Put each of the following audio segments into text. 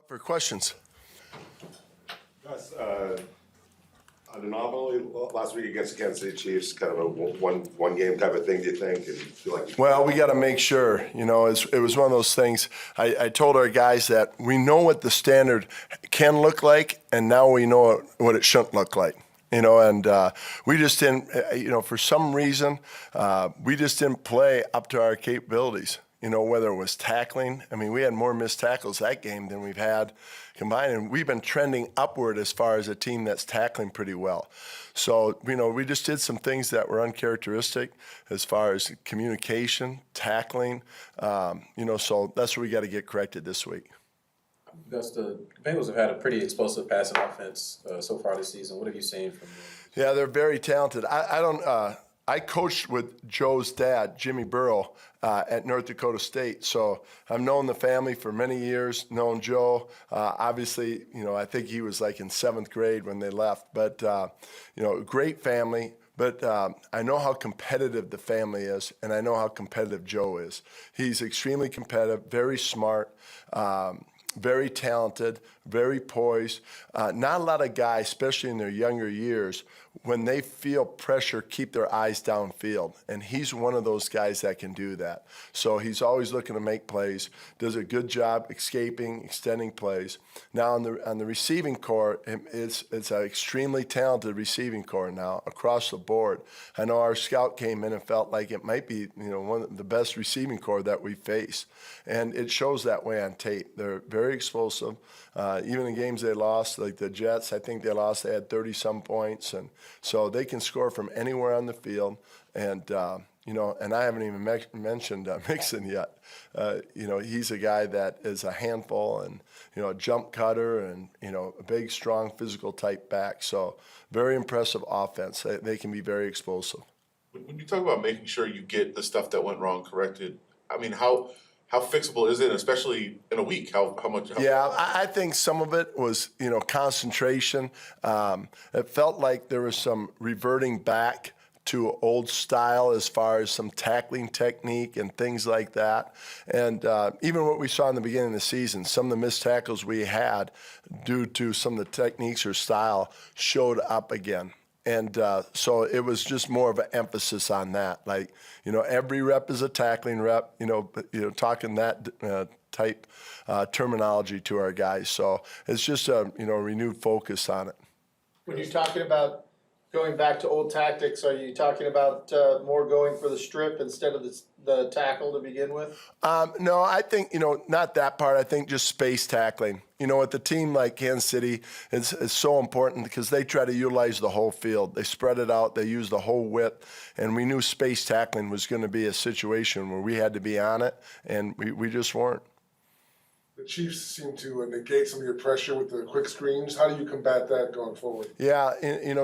For questions. Gus, an anomaly last week against the Kansas City Chiefs, kind of a one game type of thing, do you think? And you feel like Well, we got to make sure, it was one of those things. I told our guys that we know what the standard can look like, and now we know what it shouldn't look like. And we just didn't, for some reason, we just didn't play up to our capabilities. Whether it was tackling. I mean, we had more missed tackles that game than we've had combined, and we've been trending upward as far as a team that's tackling pretty well. So, we just did some things that were uncharacteristic as far as communication, tackling, so that's what we got to get corrected this week. Gus, the Bengals have had a pretty explosive passing offense so far this season. What have you seen from them? Yeah, they're very talented. I coached with Joe's dad, Jimmy Burrow, at North Dakota State. So I've known the family for many years, known Joe. Obviously, I think he was like in 7th grade when they left. But, great family. But I know how competitive the family is, and I know how competitive Joe is. He's extremely competitive, very smart, very talented, very poised. Not a lot of guys, especially in their younger years, when they feel pressure, keep their eyes downfield. And he's one of those guys that can do that. So he's always looking to make plays, does a good job escaping, extending plays. Now on the receiving core, it's an extremely talented receiving core now across the board. I know our scout came in and felt like it might be one of the best receiving core that we face. And it shows that way on tape. They're very explosive. Even in games they lost, like the Jets, I think they had 30-some points. And so they can score from anywhere on the field. And, and I haven't even mentioned Mixon yet. He's a guy that is a handful and, a jump cutter and, a big, strong, physical type back. So very impressive offense. They can be very explosive. When you talk about making sure you get the stuff that went wrong corrected, I mean, how fixable is it, especially in a week? How much? Yeah, I think some of it was, concentration. It felt like there was some reverting back to old style as far as some tackling technique and things like that. And even what we saw in the beginning of the season, some of the missed tackles we had due to some of the techniques or style showed up again. And so it was just more of an emphasis on that. Like, every rep is a tackling rep, talking that type terminology to our guys. So it's just a, renewed focus on it. When you're talking about going back to old tactics, are you talking about more going for the strip instead of the tackle to begin with? No, I think, not that part. I think just space tackling. With a team like Kansas City, it's so important because they try to utilize the whole field. They spread it out. They use the whole width. And we knew space tackling was going to be a situation where we had to be on it, and we just weren't. The Chiefs seem to negate some of your pressure with the quick screens. How do you combat that going forward? Yeah,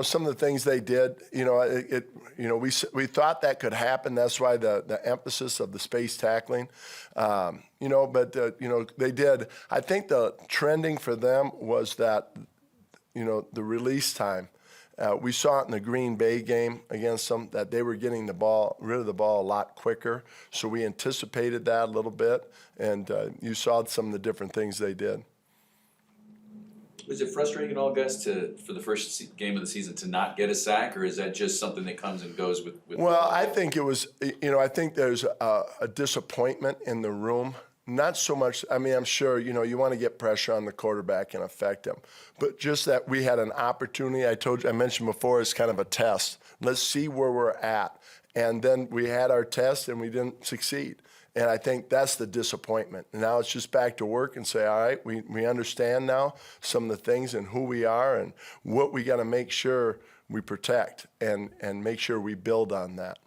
some of the things they did, we thought that could happen. That's why the emphasis of the space tackling, but they did. I think the trending for them was that, the release time. We saw it in the Green Bay game against them that they were getting rid of the ball a lot quicker. So we anticipated that a little bit, and you saw some of the different things they did. Was it frustrating at all, Gus, for the first game of the season to not get a sack, or is that just something that comes and goes with Well, I think it was, I think there's a disappointment in the room. Not so much, I'm sure, you want to get pressure on the quarterback and affect him. But just that we had an opportunity, I mentioned before, it's kind of a test. Let's see where we're at. And then we had our test and we didn't succeed. And I think that's the disappointment. And now it's just back to work and say, all right, we understand now some of the things and who we are and what we got to make sure we protect and make sure we build on that.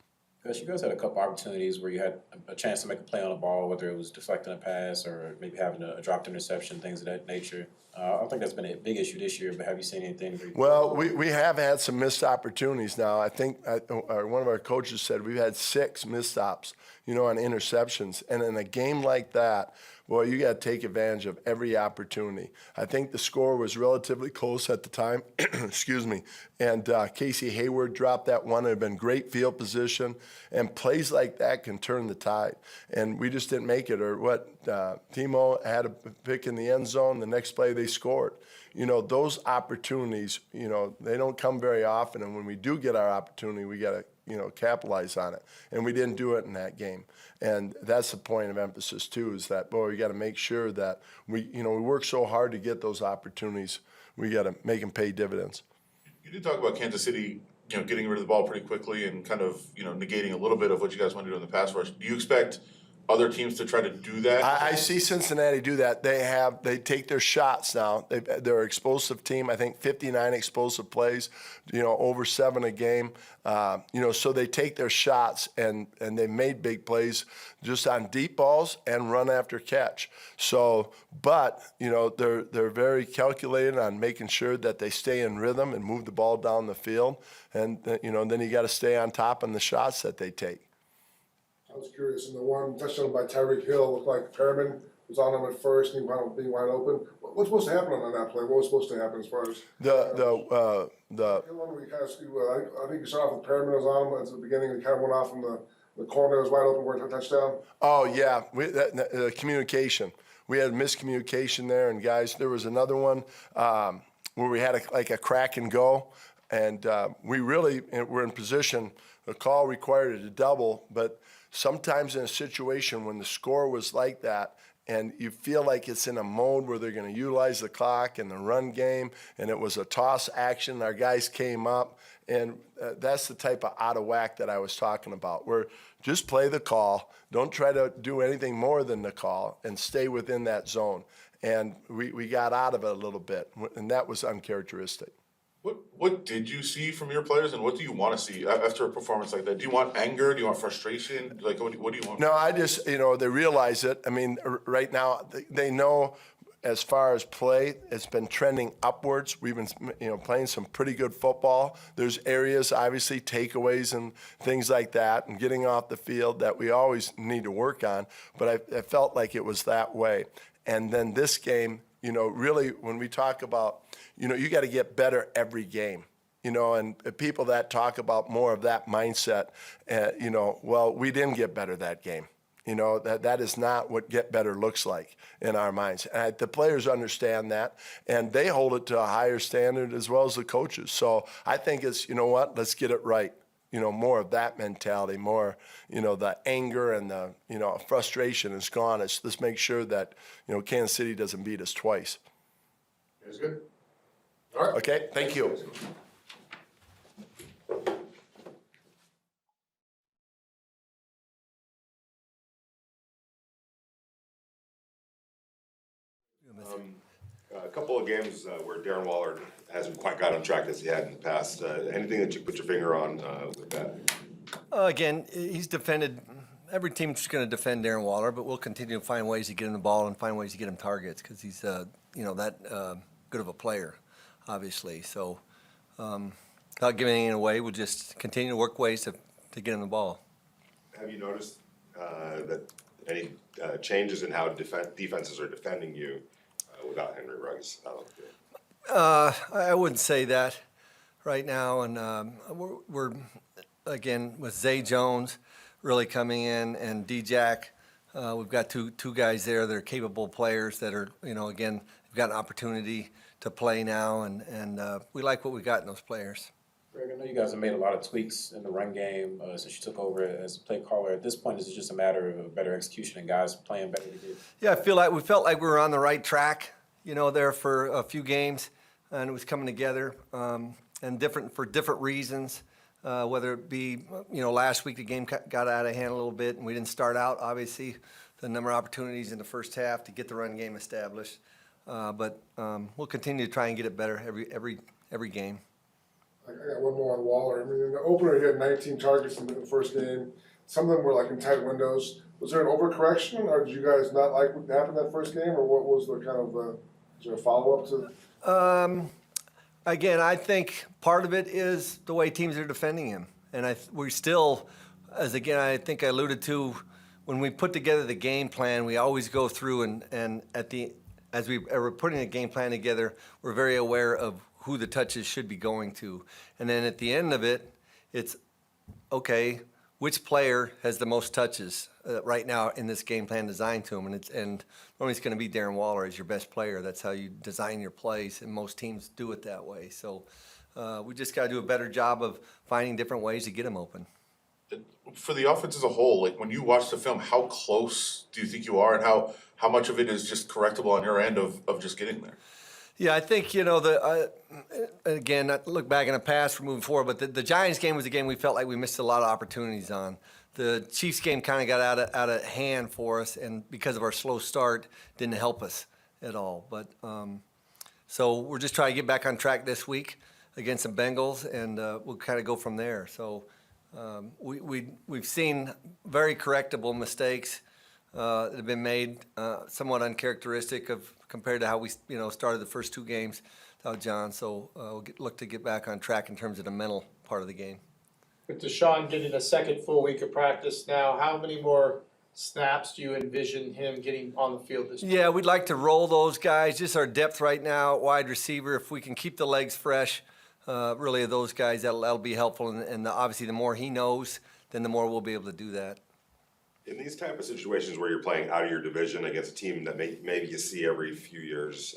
Gus, you guys had a couple opportunities where you had a chance to make a play on a ball, whether it was deflecting a pass or maybe having a dropped interception, things of that nature. I don't think that's been a big issue this year, but have you seen anything? Well, we have had some missed opportunities now. I think one of our coaches said we've had 6 missed stops, on interceptions. And in a game like that, boy, you got to take advantage of every opportunity. I think the score was relatively close at the time, excuse me, and Casey Hayward dropped that one. It had been great field position. And plays like that can turn the tide. And we just didn't make it. Or what, Timo had a pick in the end zone. The next play they scored. Those opportunities, they don't come very often. And when we do get our opportunity, we got to, capitalize on it. And we didn't do it in that game. And that's the point of emphasis too, is that, boy, we got to make sure that we work so hard to get those opportunities. We got to make them pay dividends. You did talk about Kansas City, getting rid of the ball pretty quickly and kind of, negating a little bit of what you guys want to do in the pass rush. Do you expect other teams to try to do that? I see Cincinnati do that. They take their shots now. They're an explosive team. I think 59 explosive plays, over 7 a game. So they take their shots and they made big plays just on deep balls and run after catch. So, but they're very calculated on making sure that they stay in rhythm and move the ball down the field. And then you got to stay on top on the shots that they take. I was curious, in the one touchdown by Tyreek Hill, looked like Perriman was on him at first, and he wound up being wide open. What's supposed to happen on that play? What was supposed to happen as far as The one we kind of I think you started off with Perriman was on him at the beginning, and he kind of went off in the corner that was wide open where it touchdown. Oh yeah, the communication. We had miscommunication there, and guys, there was another one where we had a crack and go, and we really were in position. The call required it to double, but sometimes in a situation when the score was like that and you feel like it's in a mode where they're going to utilize the clock and the run game, and it was a toss action, our guys came up, and that's the type of out of whack that I was talking about, where just play the call, don't try to do anything more than the call, and stay within that zone. And we got out of it a little bit, and that was uncharacteristic. What did you see from your players, and what do you want to see after a performance like that? Do you want anger? Do you want frustration? Like, what do you want? No, I just, they realize it. I mean, right now, they know as far as play, it's been trending upwards. We've been, playing some pretty good football. There's areas, obviously, takeaways and things like that, and getting off the field that we always need to work on. But I felt like it was that way. And then this game, really, when we talk about, you got to get better every game, and people that talk about more of that mindset, well, we didn't get better that game. That is not what get better looks like in our minds. And the players understand that, and they hold it to a higher standard as well as the coaches. So I think it's, let's get it right. More of that mentality, more, the anger and the, frustration is gone. Let's make sure that, Kansas City doesn't beat us twice. That's good. All right. Okay, thank you. A couple of games where Darren Waller hasn't quite got on track as he had in the past. Anything that you put your finger on with that? Again, he's defended. Every team's going to defend Darren Waller, but we'll continue to find ways to get him the ball and find ways to get him targets because he's, that good of a player, obviously. So, without giving anything away, we'll just continue to work ways to get him the ball. Have you noticed that any changes in how defenses are defending you without Henry Ruggs out there? I wouldn't say that right now, and we're again with Zay Jones really coming in and D-Jack. We've got two guys there that are capable players that are, again, have got an opportunity to play now, and we like what we got in those players. Greg, I know you guys have made a lot of tweaks in the run game since you took over as a play caller. At this point, is it just a matter of better execution and guys playing better together? Yeah, we felt like we were on the right track, there for a few games, and it was coming together, and for different reasons. Whether it be, last week the game got out of hand a little bit, and we didn't start out, obviously, the number of opportunities in the first half to get the run game established. But we'll continue to try and get it better every game. I got one more on Waller. I mean, in the opener, he had 19 targets in the first game. Some of them were like in tight windows. Was there an overcorrection, or did you guys not like what happened that first game, or what was the kind of is there a follow-up to? Again, I think part of it is the way teams are defending him, and we still, I think I alluded to, when we put together the game plan, we always go through and as we are putting a game plan together, we're very aware of who the touches should be going to. And then at the end of it, it's, okay, which player has the most touches right now in this game plan designed to him, and normally it's going to be Darren Waller as your best player. That's how you design your plays, and most teams do it that way. So we just got to do a better job of finding different ways to get him open. For the offense as a whole, like when you watch the film, how close do you think you are, and how much of it is just correctable on your end of just getting there? Yeah, I think, again, not look back in the past, we're moving forward, but the Giants game was a game we felt like we missed a lot of opportunities on. The Chiefs game kind of got out of hand for us, and because of our slow start, didn't help us at all. But so we're just trying to get back on track this week against the Bengals, and we'll kind of go from there. So we've seen very correctable mistakes that have been made, somewhat uncharacteristic of compared to how we started the first two games without John. So we'll look to get back on track in terms of the mental part of the game. With Deshaun getting a second full week of practice now, how many more snaps do you envision him getting on the field this week? Yeah, we'd like to roll those guys. Just our depth right now, wide receiver. If we can keep the legs fresh, really of those guys, that'll be helpful. And obviously, the more he knows, then the more we'll be able to do that. In these type of situations where you're playing out of your division against a team that maybe you see every few years,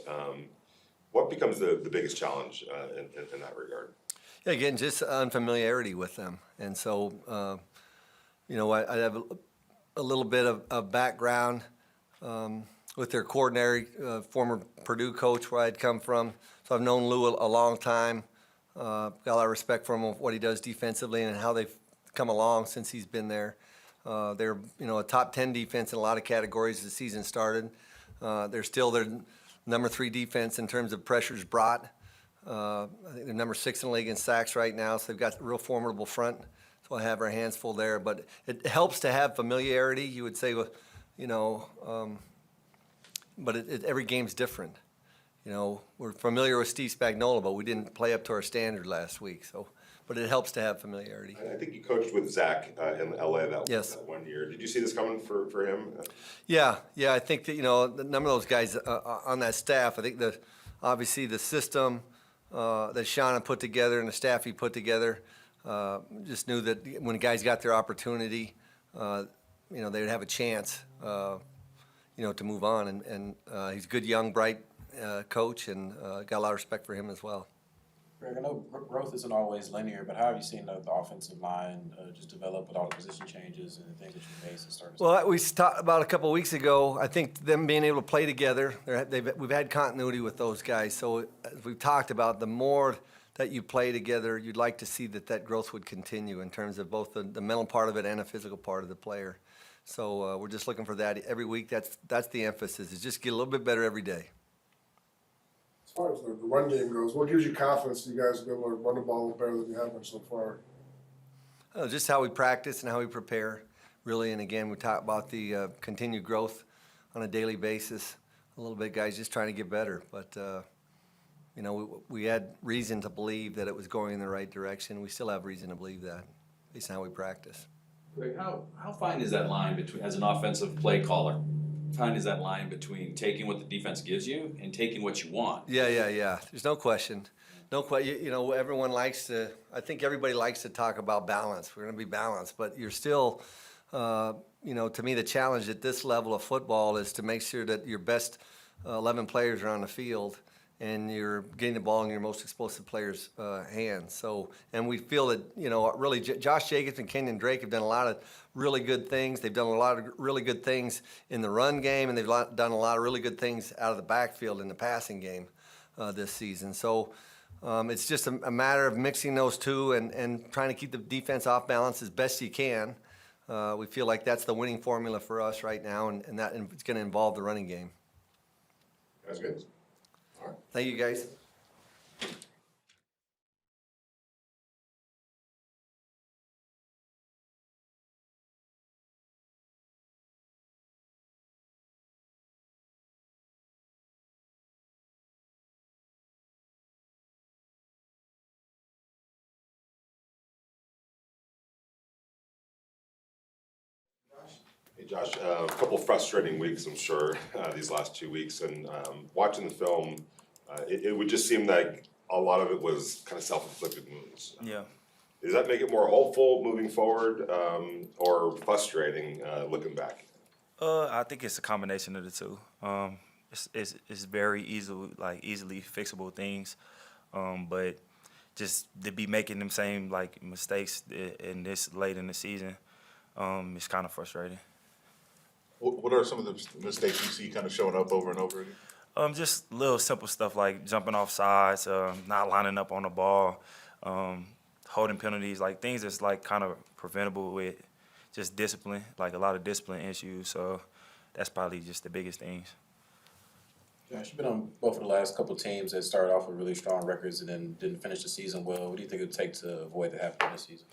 what becomes the biggest challenge in that regard? Yeah, again, just unfamiliarity with them. And so, I have a little bit of background with their coordinator, former Purdue coach where I'd come from. So I've known Lou a long time. Got a lot of respect for him, what he does defensively and how they've come along since he's been there. They're a top 10 defense in a lot of categories as the season started. They're still their number 3 defense in terms of pressures brought. I think they're number 6 in the league in sacks right now, so they've got a real formidable front. So I have our hands full there. But it helps to have familiarity, you would say, with, but every game's different. We're familiar with Steve Spagnuolo, but we didn't play up to our standard last week. But it helps to have familiarity. I think you coached with Zach in LA Yes. that 1 year. Did you see this coming for him? Yeah. I think that the number of those guys on that staff. I think obviously the system that Sean had put together and the staff he put together just knew that when guys got their opportunity, they would have a chance, to move on. And he's a good, young, bright coach, and got a lot of respect for him as well. Greg, I know growth isn't always linear, but how have you seen the offensive line just develop with all the position changes and the things that you've made since starting? Well, we talked about a couple of weeks ago. I think them being able to play together, we've had continuity with those guys. So as we've talked about, the more that you play together, you'd like to see that growth would continue in terms of both the mental part of it and the physical part of the player. So we're just looking for that every week. That's the emphasis, is just get a little bit better every day. As far as the run game goes, what gives you confidence that you guys will be able to run the ball better than you have been so far? Just how we practice and how we prepare, really. And again, we talk about the continued growth on a daily basis. A little bit, guys, just trying to get better. But, we had reason to believe that it was going in the right direction. We still have reason to believe that based on how we practice. Greg, how fine is that line between, as an offensive play caller, fine is that line between taking what the defense gives you and taking what you want? Yeah. There's no question. Everyone likes to, I think everybody likes to talk about balance. We're going to be balanced, but you're still, to me, the challenge at this level of football is to make sure that your best 11 players are on the field and you're getting the ball in your most explosive players' hands. So, and we feel that, really Josh Jacobs and Kenyon Drake have done a lot of really good things. They've done a lot of really good things in the run game, and they've done a lot of really good things out of the backfield in the passing game this season. So it's just a matter of mixing those two and trying to keep the defense off balance as best you can. We feel like that's the winning formula for us right now, and it's going to involve the running game. That's good. Thank you, guys. Hey Josh, a couple frustrating weeks, I'm sure, these last 2 weeks, and watching the film, it would just seem like a lot of it was kind of self-inflicted wounds. Yeah. Does that make it more hopeful moving forward, or frustrating, looking back? I think it's a combination of the two. It's very easily fixable things, but just to be making them same like mistakes in this late in the season, it's kind of frustrating. What are some of the mistakes you see kind of showing up over and over again? Just little simple stuff like jumping off sides, not lining up on the ball, holding penalties, like things that's like kind of preventable with just discipline, like a lot of discipline issues. So that's probably just the biggest things. Josh, you've been on both of the last couple of teams that started off with really strong records and then didn't finish the season well. What do you think it would take to avoid that happening this season?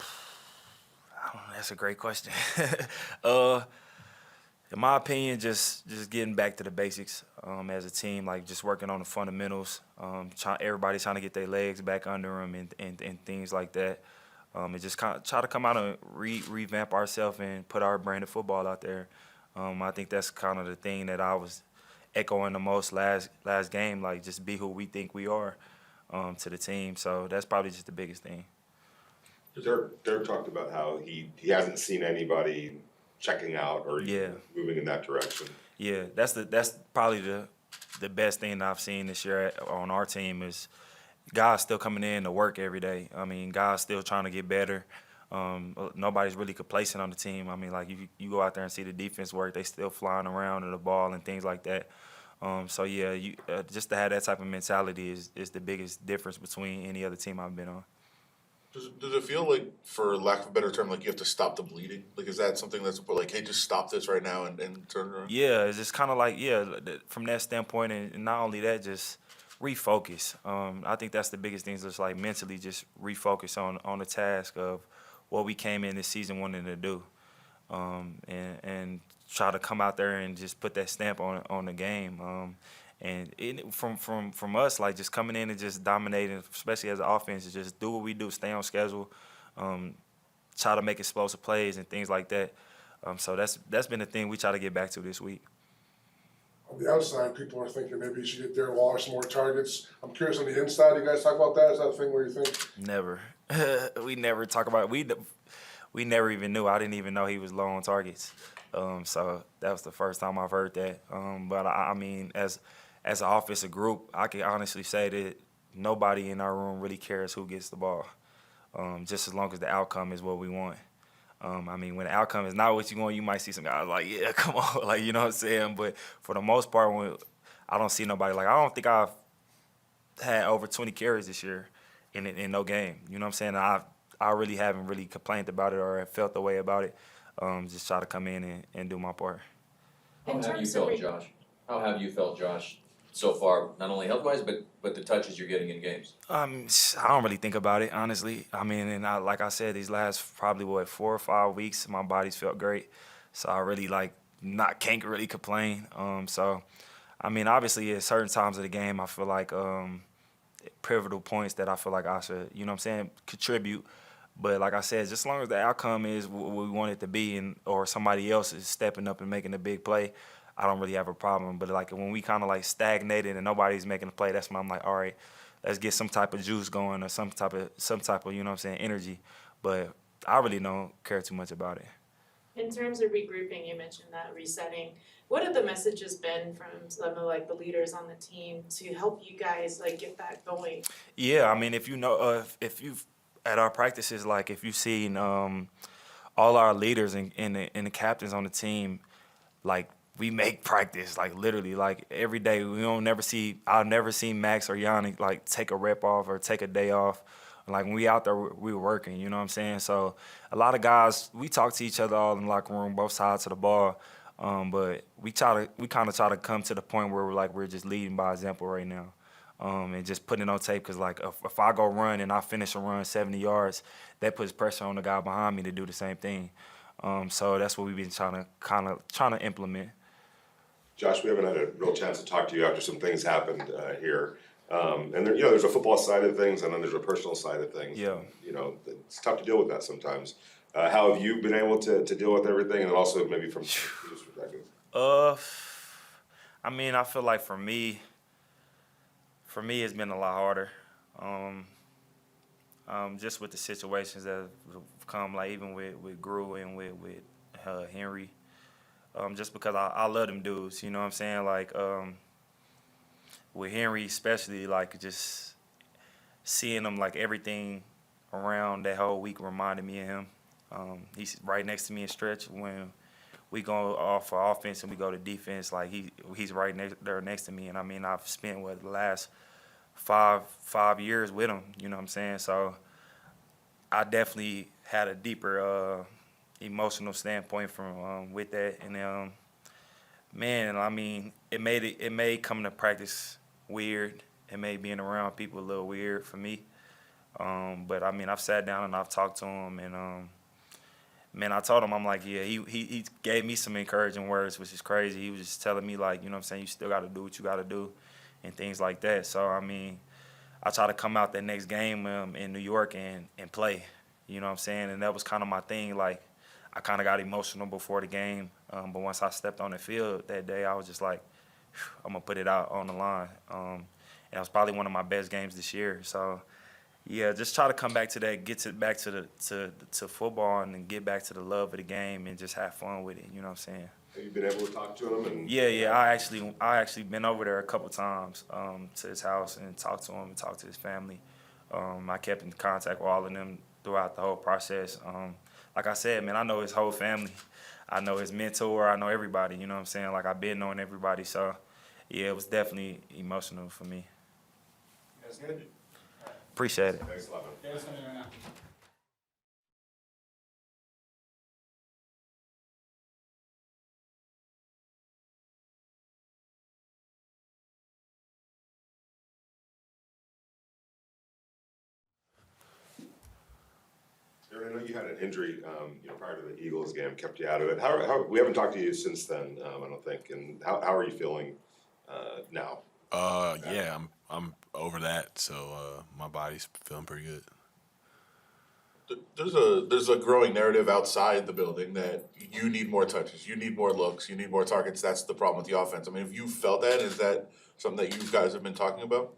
I don't know, that's a great question. In my opinion, just getting back to the basics as a team, like just working on the fundamentals. Everybody trying to get their legs back under them and things like that. And just kind of try to come out and revamp ourselves and put our brand of football out there. I think that's kind of the thing that I was echoing the most last game, like just be who we think we are to the team. So that's probably just the biggest thing. Derek talked about how he hasn't seen anybody checking out or moving in that direction. Yeah, that's probably the best thing that I've seen this year on our team is guys still coming in to work every day. I mean, guys still trying to get better. Nobody's really complacent on the team. I mean, like you go out there and see the defense work, they still flying around to the ball and things like that. So yeah, just to have that type of mentality is the biggest difference between any other team I've been on. Does it feel like, for lack of a better term, like you have to stop the bleeding? Like, is that something that's like, hey, just stop this right now and turn it around? Yeah, it's just kind of like, from that standpoint, and not only that, just refocus. I think that's the biggest thing, is just like mentally just refocus on the task of what we came in this season wanting to do, and try to come out there and just put that stamp on the game. From us, like just coming in and just dominating, especially as an offense, is just do what we do, stay on schedule, try to make explosive plays and things like that. So that's been the thing we try to get back to this week. On the outside, people are thinking maybe you should get Darren Waller some more targets. I'm curious, on the inside, you guys talk about that? Is that a thing where you think? Never. We never talk about it. We never even knew. I didn't even know he was low on targets. So that was the first time I've heard that. But I mean, as an offensive group, I can honestly say that nobody in our room really cares who gets the ball, just as long as the outcome is what we want. I mean, when the outcome is not what you want, you might see some guys like, yeah, come on, like, you know what I'm saying? But for the most part, I don't see nobody, like, I don't think I've had over 20 carries this year in no game. You know what I'm saying? I really haven't really complained about it or felt the way about it. Just try to come in and do my part. How have you felt, Josh, so far, not only health-wise, but the touches you're getting in games? I don't really think about it, honestly. I mean, and like I said, these last probably 4 or 5 weeks, my body's felt great. So I really can't really complain. So, I mean, obviously at certain times of the game, I feel like pivotal points that I feel like I should, you know what I'm saying, contribute. But like I said, just as long as the outcome is what we want it to be, or somebody else is stepping up and making a big play, I don't really have a problem. But like when we kind of like stagnated and nobody's making a play, that's when I'm like, all right, let's get some type of juice going or some type of you know what I'm saying, energy. But I really don't care too much about it. In terms of regrouping, you mentioned that resetting. What have the messages been from some of like the leaders on the team to help you guys like get that going? Yeah, I mean, if you know, if you've at our practices, like if you've seen all our leaders and the captains on the team, like we make practice like literally like every day. I'll never see Max or Yannick like take a rep off or take a day off. Like when we out there, we were working, you know what I'm saying? So a lot of guys, we talk to each other all in the locker room, both sides of the ball. But we kind of try to come to the point where we're just leading by example right now. And just putting it on tape, because like if I go run and I finish a run 70 yards, that puts pressure on the guy behind me to do the same thing. So that's what we've been trying to implement. Josh, we haven't had a real chance to talk to you after some things happened here. And there, there's a football side of things, and then there's a personal side of things. Yeah. It's tough to deal with that sometimes. How have you been able to deal with everything, and also maybe from this perspective? I mean, I feel like for me, it's been a lot harder. just with the situations that have come, like even with Gru and with Henry. Just because I love them dudes, you know what I'm saying? Like with Henry especially, like just seeing him, like everything around that whole week reminded me of him. He's right next to me in stretch when we go off for offense and we go to defense. Like he's right there next to me, and I mean I've spent the last five years with him. You know what I'm saying? So I definitely had a deeper emotional standpoint from with that, and man, I mean it made coming to practice weird. It made being around people a little weird for me. But I mean I've sat down and I've talked to him, and man, I told him, I'm like, yeah, he gave me some encouraging words, which is crazy. He was just telling me, like, you know what I'm saying, you still got to do what you got to do and things like that. So, I mean, I try to come out that next game in New York and play, you know what I'm saying? And that was kind of my thing. Like, I kind of got emotional before the game. But once I stepped on the field that day, I was just like, I'm going to put it out on the line. And it was probably one of my best games this year. So, yeah, just try to come back to that, back to football, and then get back to the love of the game and just have fun with it. You know what I'm saying? Have you been able to talk to him? And Yeah. I actually been over there a couple times to his house and talked to him and talked to his family. I kept in contact with all of them throughout the whole process. Like I said, man, I know his whole family. I know his mentor. I know everybody. You know what I'm saying? Like I've been knowing everybody. So yeah, it was definitely emotional for me. That's good. Appreciate it. Thanks a lot, man. Yeah, that's coming right now. Darren, I know you had an injury, prior to the Eagles game, kept you out of it. How we haven't talked to you since then, I don't think. And how are you feeling now? Yeah, I'm over that, so my body's feeling pretty good. There's a growing narrative outside the building that you need more touches, you need more looks, you need more targets. That's the problem with the offense. I mean, have you felt that? Is that something that you guys have been talking about?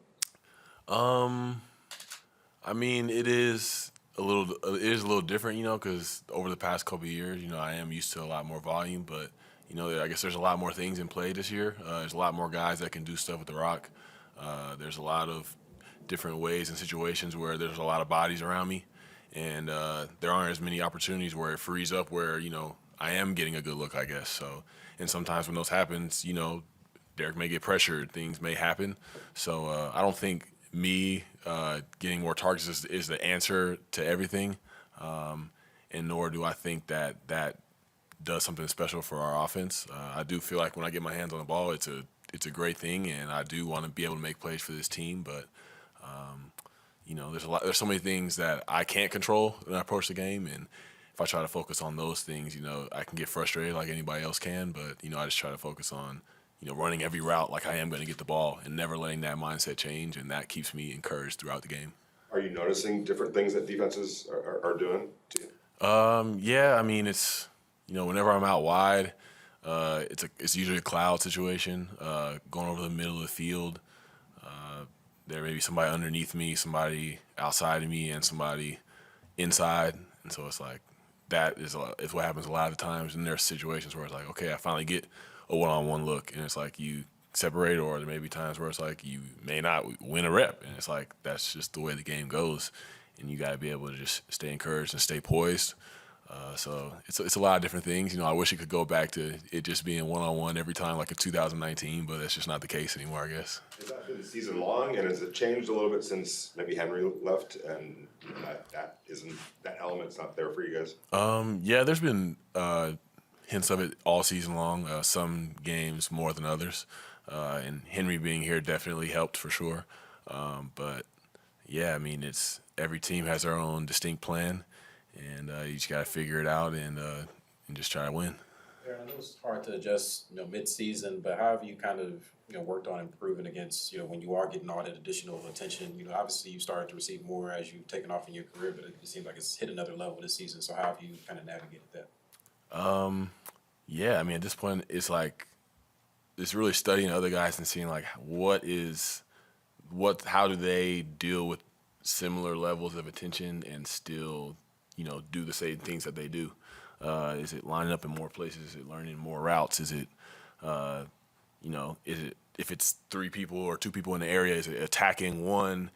I mean, it is a little different, because over the past couple of years, I am used to a lot more volume, but I guess there's a lot more things in play this year. There's a lot more guys that can do stuff with the rock. There's a lot of different ways and situations where there's a lot of bodies around me, and there aren't as many opportunities where it frees up where I am getting a good look, I guess. So, and sometimes when those happens, Derek may get pressured, things may happen. So I don't think me getting more targets is the answer to everything, and nor do I think that does something special for our offense. I do feel like when I get my hands on the ball, it's a great thing, and I do want to be able to make plays for this team. But there's so many things that I can't control when I approach the game, and if I try to focus on those things, I can get frustrated like anybody else can. But I just try to focus on running every route like I am going to get the ball and never letting that mindset change, and that keeps me encouraged throughout the game. Are you noticing different things that defenses are doing to you? Yeah, I mean, it's whenever I'm out wide, it's usually a cloud situation, going over the middle of the field. There may be somebody underneath me, somebody outside of me, and somebody inside, and so it's like that is what happens a lot of the times. And there's situations where it's like, okay, I finally get a one-on-one look, and it's like you separate, or there may be times where it's like you may not win a rep, and it's like that's just the way the game goes, and you got to be able to just stay encouraged and stay poised. So it's a lot of different things. I wish it could go back to it just being one-on-one every time like in 2019, but that's just not the case anymore, I guess. Has that been season long, and has it changed a little bit since maybe Henry left, and that element's not there for you guys? Yeah, there's been hints of it all season long. Some games more than others, and Henry being here definitely helped for sure. But yeah, I mean, it's every team has their own distinct plan, and you just got to figure it out and just try to win. Aaron, it was hard to adjust, mid-season, but how have you kind of, worked on improving against, when you are getting all that additional attention? Obviously you started to receive more as you've taken off in your career, but it seems like it's hit another level this season. So how have you kind of navigated that? Yeah, I mean, at this point, it's like it's really studying other guys and seeing like how do they deal with similar levels of attention and still, do the same things that they do? Is it lining up in more places? Is it learning more routes? Is it, if it's 3 people or 2 people in the area, is it attacking one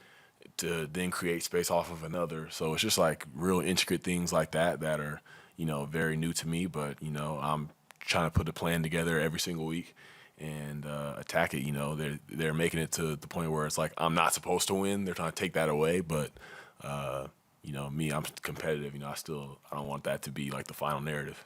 to then create space off of another? So it's just like real intricate things like that are, very new to me, but, I'm trying to put a plan together every single week and attack it. They're making it to the point where it's like I'm not supposed to win. They're trying to take that away, but me, I'm competitive. I don't want that to be like the final narrative.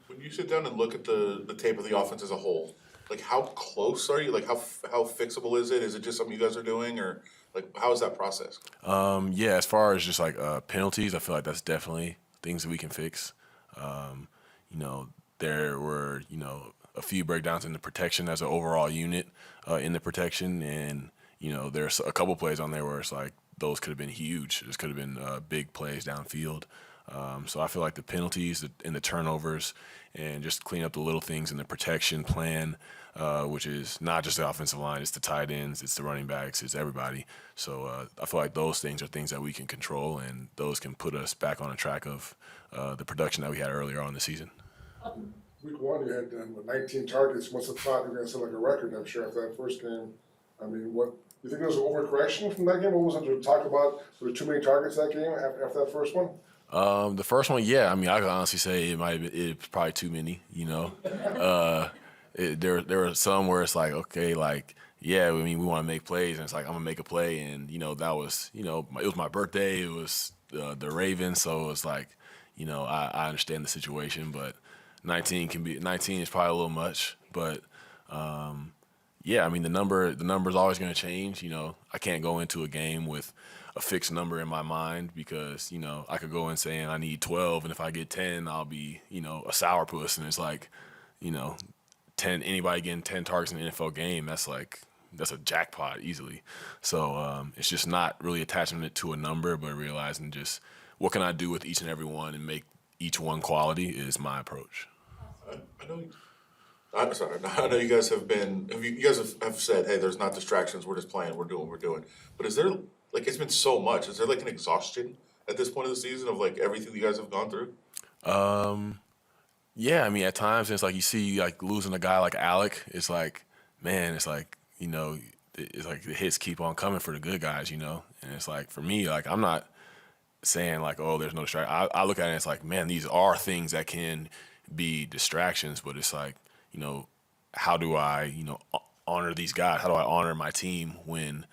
When you sit down and look at the tape of the offense as a whole, like how close are you? Like how fixable is it? Is it just something you guys are doing, or like how is that process? Yeah, as far as just like penalties, I feel like that's definitely things that we can fix. There were a few breakdowns in the protection as an overall unit in the protection, and there's a couple plays on there where it's like those could have been huge. This could have been big plays downfield. So I feel like the penalties and the turnovers and just clean up the little things in the protection plan, which is not just the offensive line, it's the tight ends, it's the running backs, it's everybody. So I feel like those things are things that we can control, and those can put us back on a track of the production that we had earlier on in the season. Week 1, you had 19 targets. Must have thought you were going to set like a record, I'm sure, after that first game. I mean, you think there was an overcorrection from that game? What was it to talk about? There were too many targets that game after that first one? The first one, yeah. I mean, I could honestly say it might have been, it's probably too many, there were some where it's like, okay, like, yeah, I mean, we want to make plays, and it's like, I'm going to make a play, and, that was, it was my birthday, it was the Ravens, so it's like, I understand the situation, but 19 is probably a little much, but yeah, I mean, the number's always going to change. I can't go into a game with a fixed number in my mind because, I could go in saying I need 12, and if I get 10, I'll be, a sourpuss. And it's like, anybody getting 10 targets in an NFL game, that's a jackpot easily. So it's just not really attaching it to a number, but realizing just what can I do with each and every one and make each one quality is my approach. I'm sorry. I know you guys have been. You guys have said, "Hey, there's not distractions. We're just playing. We're doing." But is there like it's been so much? Is there like an exhaustion at this point of the season of like everything you guys have gone through? Yeah. I mean, at times it's like you see like losing a guy like Alec. It's like, man, it's like it's like the hits keep on coming for the good guys, And it's like for me, like I'm not saying like, oh, there's no distraction. I look at it and it's like, man, these are things that can be distractions, but it's like, how do I, honor these guys? How do I honor my team when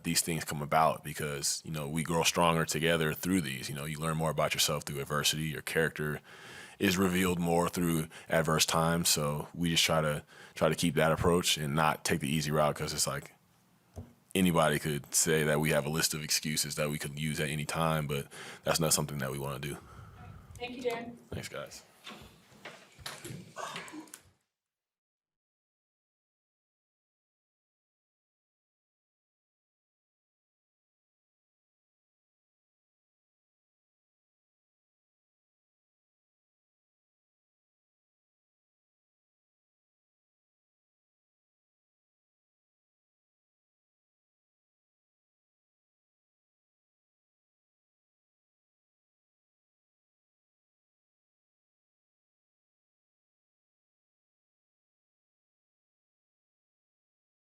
these things come about? Because, we grow stronger together through these. You learn more about yourself through adversity. Your character is revealed more through adverse times. So we just try to keep that approach and not take the easy route, because it's like anybody could say that we have a list of excuses that we could use at any time, but that's not something that we want to do. Thank you, Darren. Thanks, guys.